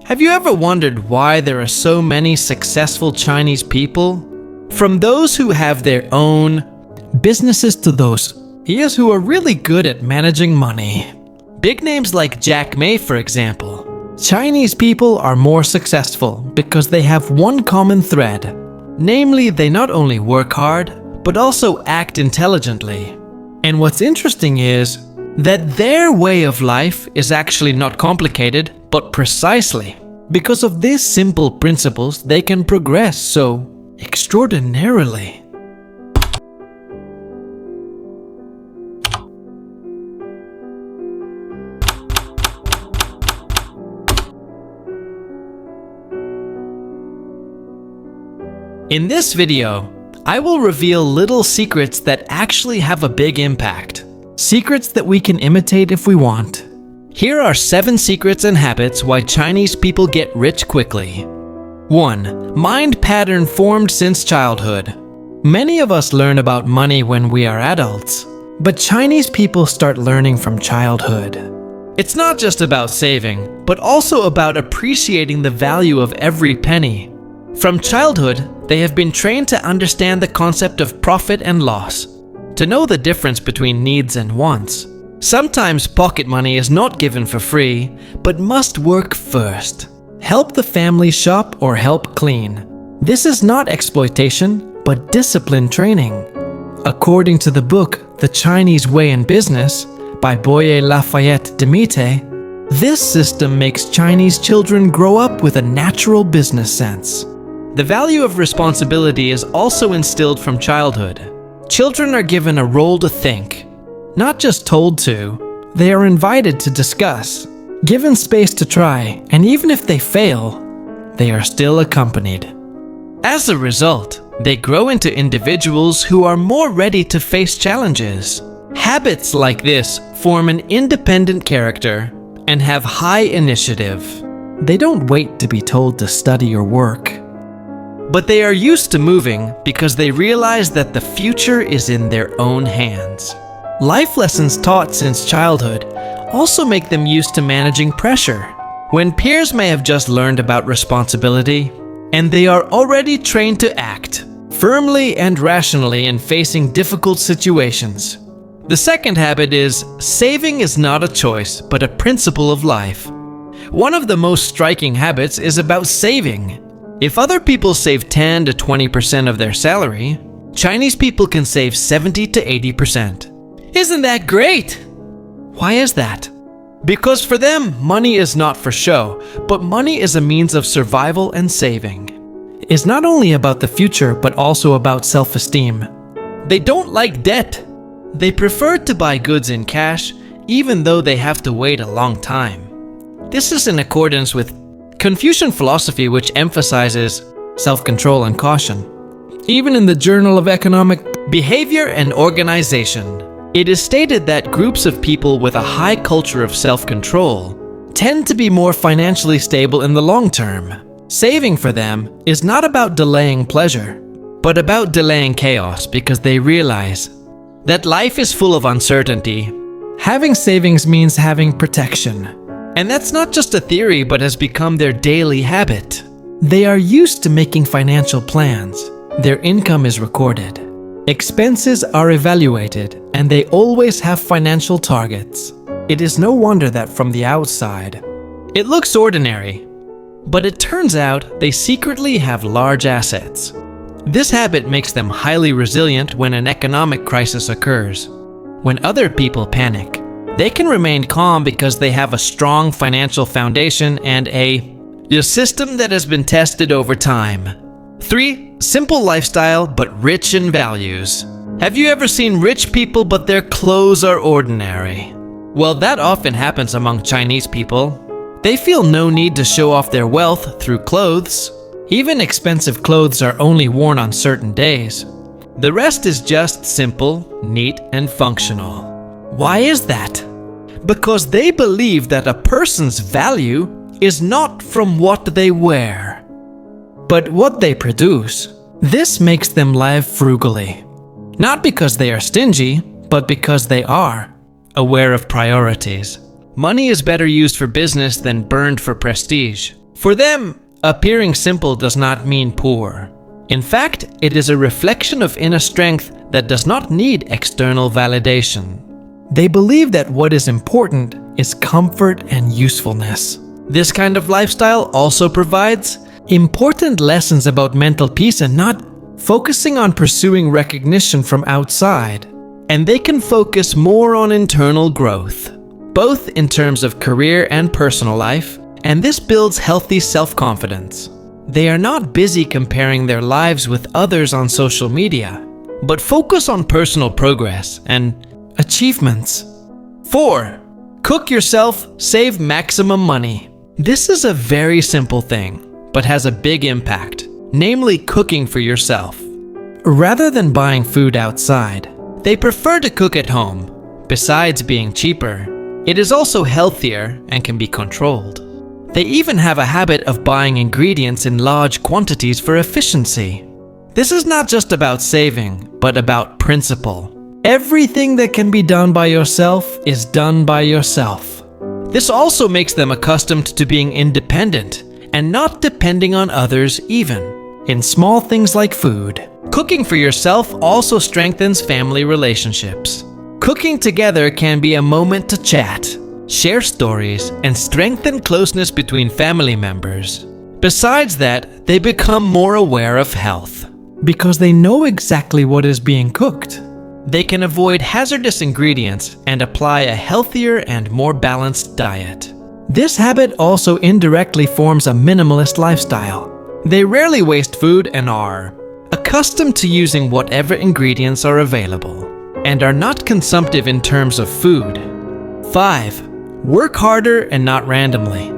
Have you ever wondered why there are so many successful Chinese people? From those who have their own businesses to those who are really good at managing money. Big names like Jack Ma, for example. Chinese people are more successful because they have one common thread. Namely, they not only work hard, but also act intelligently. And what's interesting is that their way of life is actually not complicated, but precisely. Because of these simple principles, they can progress so extraordinarily. In this video, I will reveal little secrets that actually have a big impact. Secrets that we can imitate if we want. Here are 7 secrets and habits why Chinese people get rich quickly. 1. Mind pattern formed since childhood. Many of us learn about money when we are adults, but Chinese people start learning from childhood. It's not just about saving, but also about appreciating the value of every penny. From childhood, they have been trained to understand the concept of profit and loss, to know the difference between needs and wants. Sometimes pocket money is not given for free, but must work first. Help the family shop or help clean. This is not exploitation, but discipline training. According to the book The Chinese Way in Business by Boyer Lafayette Demite, this system makes Chinese children grow up with a natural business sense. The value of responsibility is also instilled from childhood. Children are given a role to think, not just told to. They are invited to discuss, given space to try, and even if they fail, they are still accompanied. As a result, they grow into individuals who are more ready to face challenges. Habits like this form an independent character and have high initiative. They don't wait to be told to study or work. But they are used to moving because they realize that the future is in their own hands. Life lessons taught since childhood also make them used to managing pressure. When peers may have just learned about responsibility, and they are already trained to act firmly and rationally in facing difficult situations. The second habit is saving is not a choice, but a principle of life. One of the most striking habits is about saving. If other people save 10 to 20% of their salary, Chinese people can save 70 to 80%. Isn't that great? Why is that? Because for them, money is not for show, but money is a means of survival and saving. It's not only about the future, but also about self-esteem. They don't like debt. They prefer to buy goods in cash, even though they have to wait a long time. This is in accordance with Confucian philosophy, which emphasizes self-control and caution. Even in the Journal of Economic Behavior and Organization, it is stated that groups of people with a high culture of self-control tend to be more financially stable in the long term. Saving for them is not about delaying pleasure, but about delaying chaos because they realize that life is full of uncertainty. Having savings means having protection. And that's not just a theory, but has become their daily habit. They are used to making financial plans. Their income is recorded. Expenses are evaluated, and they always have financial targets. It is no wonder that from the outside, it looks ordinary. But it turns out they secretly have large assets. This habit makes them highly resilient when an economic crisis occurs. When other people panic, they can remain calm because they have a strong financial foundation and a system that has been tested over time. 3. Simple lifestyle but rich in values. Have you ever seen rich people but their clothes are ordinary? Well, that often happens among Chinese people. They feel no need to show off their wealth through clothes. Even expensive clothes are only worn on certain days. The rest is just simple, neat, and functional. Why is that? Because they believe that a person's value is not from what they wear, but what they produce. This makes them live frugally. Not because they are stingy, but because they are aware of priorities. Money is better used for business than burned for prestige. For them, appearing simple does not mean poor. In fact, it is a reflection of inner strength that does not need external validation. They believe that what is important is comfort and usefulness. This kind of lifestyle also provides important lessons about mental peace and not focusing on pursuing recognition from outside. And they can focus more on internal growth, both in terms of career and personal life, and this builds healthy self-confidence. They are not busy comparing their lives with others on social media, but focus on personal progress and achievements. 4. Cook yourself, save maximum money. This is a very simple thing, but has a big impact, namely cooking for yourself. Rather than buying food outside, they prefer to cook at home. Besides being cheaper, it is also healthier and can be controlled. They even have a habit of buying ingredients in large quantities for efficiency. This is not just about saving, but about principle. Everything that can be done by yourself is done by yourself. This also makes them accustomed to being independent and not depending on others even in small things like food. Cooking for yourself also strengthens family relationships. Cooking together can be a moment to chat, share stories, and strengthen closeness between family members. Besides that, they become more aware of health. Because they know exactly what is being cooked, they can avoid hazardous ingredients and apply a healthier and more balanced diet. This habit also indirectly forms a minimalist lifestyle. They rarely waste food and are accustomed to using whatever ingredients are available, and are not consumptive in terms of food. 5. Work harder and not randomly.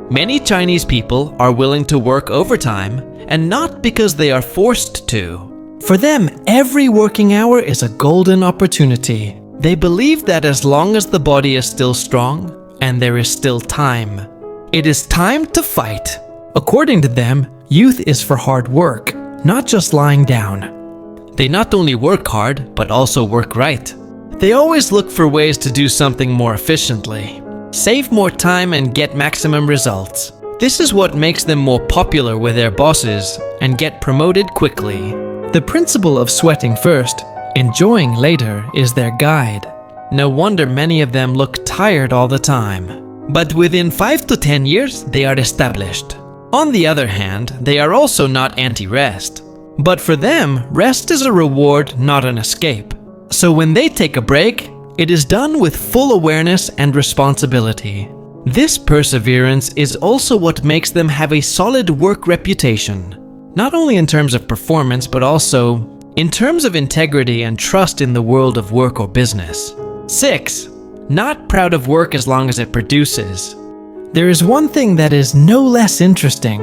Many Chinese people are willing to work overtime, and not because they are forced to. For them, every working hour is a golden opportunity. They believe that as long as the body is still strong and there is still time, it is time to fight. According to them, youth is for hard work, not just lying down. They not only work hard, but also work right. They always look for ways to do something more efficiently, save more time and get maximum results. This is what makes them more popular with their bosses and get promoted quickly. The principle of sweating first, enjoying later is their guide. No wonder many of them look tired all the time. But within 5 to 10 years, they are established. On the other hand, they are also not anti-rest. But for them, rest is a reward, not an escape. So when they take a break, it is done with full awareness and responsibility. This perseverance is also what makes them have a solid work reputation, not only in terms of performance, but also in terms of integrity and trust in the world of work or business. 6. Not proud of work as long as it produces. There is one thing that is no less interesting.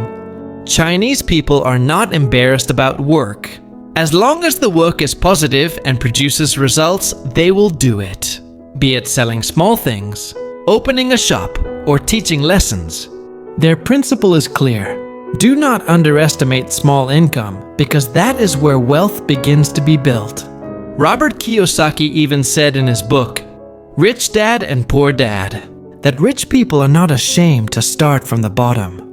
Chinese people are not embarrassed about work. As long as the work is positive and produces results, they will do it. Be it selling small things, opening a shop, or teaching lessons. Their principle is clear. Do not underestimate small income, because that is where wealth begins to be built. Robert Kiyosaki even said in his book, Rich Dad and Poor Dad, that rich people are not ashamed to start from the bottom.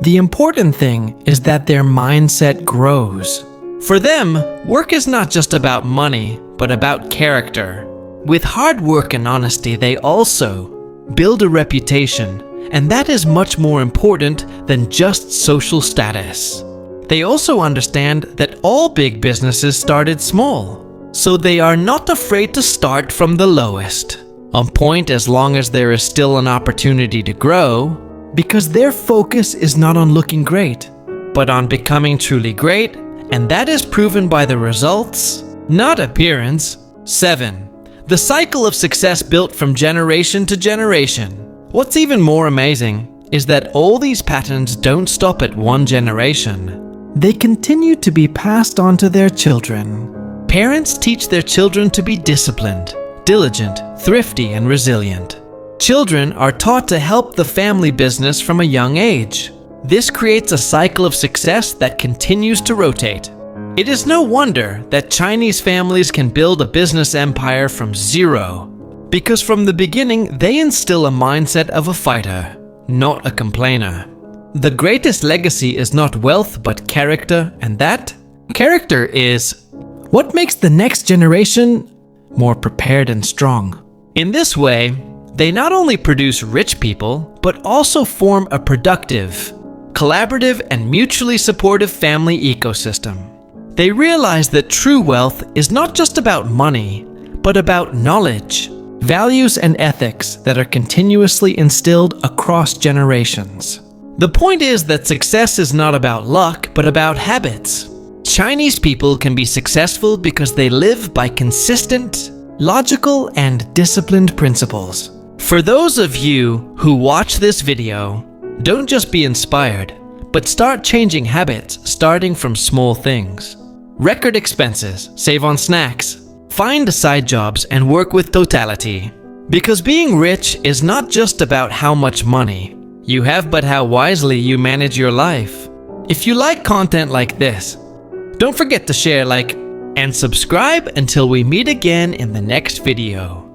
The important thing is that their mindset grows. For them, work is not just about money, but about character. With hard work and honesty, they also build a reputation, and that is much more important than just social status. They also understand that all big businesses started small, so they are not afraid to start from the lowest, on point as long as there is still an opportunity to grow, because their focus is not on looking great, but on becoming truly great, and that is proven by the results, not appearance. 7. The cycle of success built from generation to generation. What's even more amazing is that all these patterns don't stop at one generation. They continue to be passed on to their children. Parents teach their children to be disciplined, diligent, thrifty, and resilient. Children are taught to help the family business from a young age. This creates a cycle of success that continues to rotate. It is no wonder that Chinese families can build a business empire from zero, because from the beginning they instill a mindset of a fighter, not a complainer. the greatest legacy is not wealth but character, and that character is what makes the next generation more prepared and strong. In this way, they not only produce rich people, but also form a productive, collaborative, and mutually supportive family ecosystem. They realize that true wealth is not just about money, but about knowledge, values, and ethics that are continuously instilled across generations. The point is that success is not about luck, but about habits. Chinese people can be successful because they live by consistent, logical, and disciplined principles. For those of you who watch this video, don't just be inspired, but start changing habits starting from small things. Record expenses, save on snacks, find side jobs, and work with totality. Because being rich is not just about how much money you have, but how wisely you manage your life. If you like content like this, don't forget to share, like, and subscribe until we meet again in the next video.